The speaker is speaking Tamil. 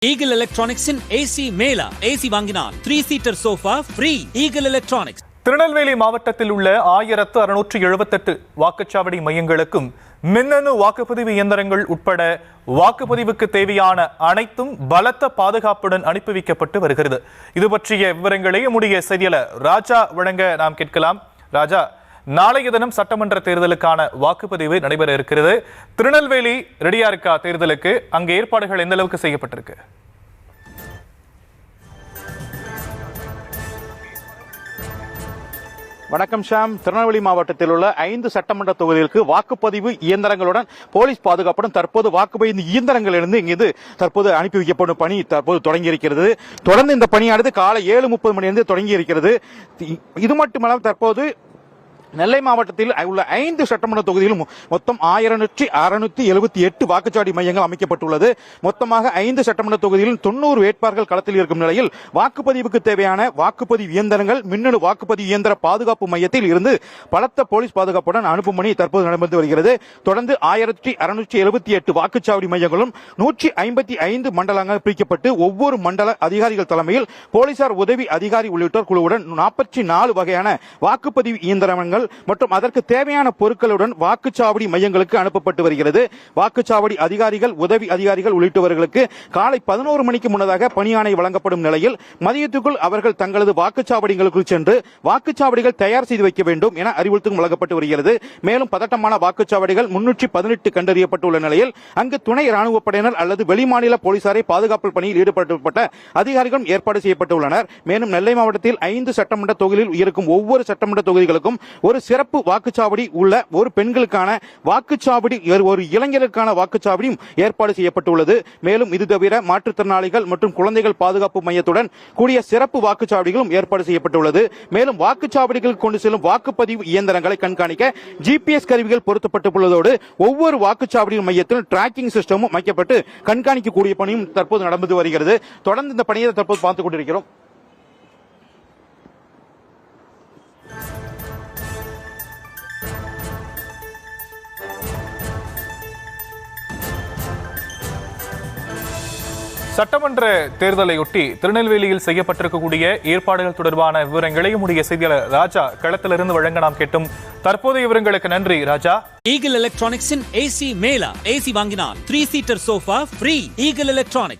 Eagle Electronics in AC Mela. AC வாங்கினால் 3-seater sofa free. Eagle Electronics. Tirunelveli மாவட்டத்தில் உள்ள 1678 வாக்குச்சாவடி மையங்களுக்கும் மின்னணு வாக்குப்பதிவு இயந்திரங்கள் உட்பட வாக்குப்பதிவுக்கு தேவையான அனைத்தும் பலத்த பாதுகாப்புடன் அனுப்பி வைக்கப்பட்டு வருகிறது. இது பற்றிய விவரங்களை நம்முடைய செய்தியாளர் ராஜா வழங்க நாம் கேட்கலாம். ராஜா, நாளைய தினம் சட்டமன்ற தேர்தலுக்கான வாக்குப்பதிவு நடைபெற இருக்கிறது. திருநெல்வேலி ரெடியா இருக்கா தேர்தலுக்கு? அங்கே ஏற்பாடுகள் எந்த அளவுக்கு செய்யப்பட்டிருக்கு? வணக்கம் ஷாம். திருநெல்வேலி மாவட்டத்தில் உள்ள 5 சட்டமன்ற தொகுதிகளுக்கு வாக்குப்பதிவு இயந்திரங்களுடன் போலீஸ் பாதுகாப்புடன் தற்போது வாக்குப்பதிவு இயந்திரங்களிலிருந்து இங்கு தற்போது அனுப்பி வைக்கப்படும் பணி தற்போது தொடங்கி இருக்கிறது. தொடர்ந்து இந்த பணியானது காலை 7:30 மணியிலிருந்து தொடங்கி இருக்கிறது. இது மட்டுமல்ல, தற்போது நெல்லை மாவட்டத்தில் உள்ள 5 சட்டமன்ற தொகுதியிலும் மொத்தம் 1678 வாக்குச்சாவடி மையங்கள் அமைக்கப்பட்டுள்ளது. மொத்தமாக 5 சட்டமன்ற தொகுதியிலும் 90 வேட்பாளர்கள் களத்தில் இருக்கும் நிலையில் வாக்குப்பதிவுக்கு தேவையான வாக்குப்பதிவு இயந்திரங்கள் மின்னணு வாக்குப்பதிவு இயந்திர பாதுகாப்பு மையத்தில் இருந்து பலத்த போலீஸ் பாதுகாப்புடன் அனுப்பும் பணி தற்போது நடைபெற்று வருகிறது. தொடர்ந்து 1678 வாக்குச்சாவடி மையங்களும் 155 மண்டலங்கள் பிரிக்கப்பட்டு ஒவ்வொரு மண்டல அதிகாரிகள் தலைமையில் போலீசார் உதவி அதிகாரி உள்ளிட்டோர் குழுவுடன் 44 வகையான வாக்குப்பதிவு இயந்திரங்கள் மற்றும் அதற்கு தேவையான பொருட்களுடன் வாக்குச்சாவடி மையங்களுக்கு அனுப்பப்பட்டு வருகிறது. வாக்குச்சாவடி அதிகாரிகள் உதவி அதிகாரிகள் உள்ளிட்டவர்களுக்கு காலை 11 மணிக்கு முன்னதாக பணியாணை வழங்கப்படும் நிலையில் மதியத்துக்குள் அவர்கள் தங்களது வாக்குச்சாவடிகளுக்கு சென்று வாக்குச்சாவடிகள் தயார் செய்து வைக்க வேண்டும் என அறிவுறுத்தல் வழங்கப்பட்டு வருகிறது. மேலும் பதட்டமான வாக்குச்சாவடிகள் 318 கண்டறியப்பட்டுள்ள நிலையில் அங்கு துணை ராணுவ படையினர் அல்லது வெளிமாநில போலீசாரை பாதுகாப்பு பணியில் ஈடுபடுத்தப்பட்ட அதிகாரிகளும் ஏற்பாடு செய்யப்பட்டுள்ளனர். மேலும் நெல்லை மாவட்டத்தில் 5 சட்டமன்ற தொகுதியில் இருக்கும் ஒவ்வொரு சட்டமன்ற தொகுதிகளுக்கும் ஒரு சிறப்பு வாக்குச்சாவடி உள்ள ஒரு பெண்களுக்கான வாக்குச்சாவடி, ஒரு இளைஞருக்கான வாக்குச்சாவடியும் ஏற்பாடு செய்யப்பட்டுள்ளது. மேலும் இது தவிர மாற்றுத்திறனாளிகள் மற்றும் குழந்தைகள் பாதுகாப்பு மையத்துடன் கூடிய சிறப்பு வாக்குச்சாவடிகளும் ஏற்பாடு செய்யப்பட்டுள்ளது. மேலும் வாக்குச்சாவடிகளுக்கு கொண்டு செல்லும் வாக்குப்பதிவு இயந்திரங்களை கண்காணிக்க ஜிபிஎஸ் கருவிகள் பொருத்தப்பட்டுள்ளதோடு ஒவ்வொரு வாக்குச்சாவடி மையத்தில் டிராக்கிங் சிஸ்டமும் அமைக்கப்பட்டு கண்காணிக்கக்கூடிய பணியும் தற்போது நடந்து வருகிறது. தொடர்ந்து இந்த பணியை தற்போது பார்த்துக் கொண்டிருக்கிறோம். சட்டமன்ற தேர்தலையொட்டி திருநெல்வேலியில் செய்யப்பட்டிருக்கக்கூடிய ஏற்பாடுகள் தொடர்பான விவரங்களை நம்முடைய செய்தியாளர் ராஜா களத்திலிருந்து வழங்க நாம் கேட்டும். தற்போதைய விவரங்களுக்கு நன்றி ராஜா. Eagle Electronics in AC Mela. AC வாங்கினால் 3-seater sofa free. Eagle Electronics.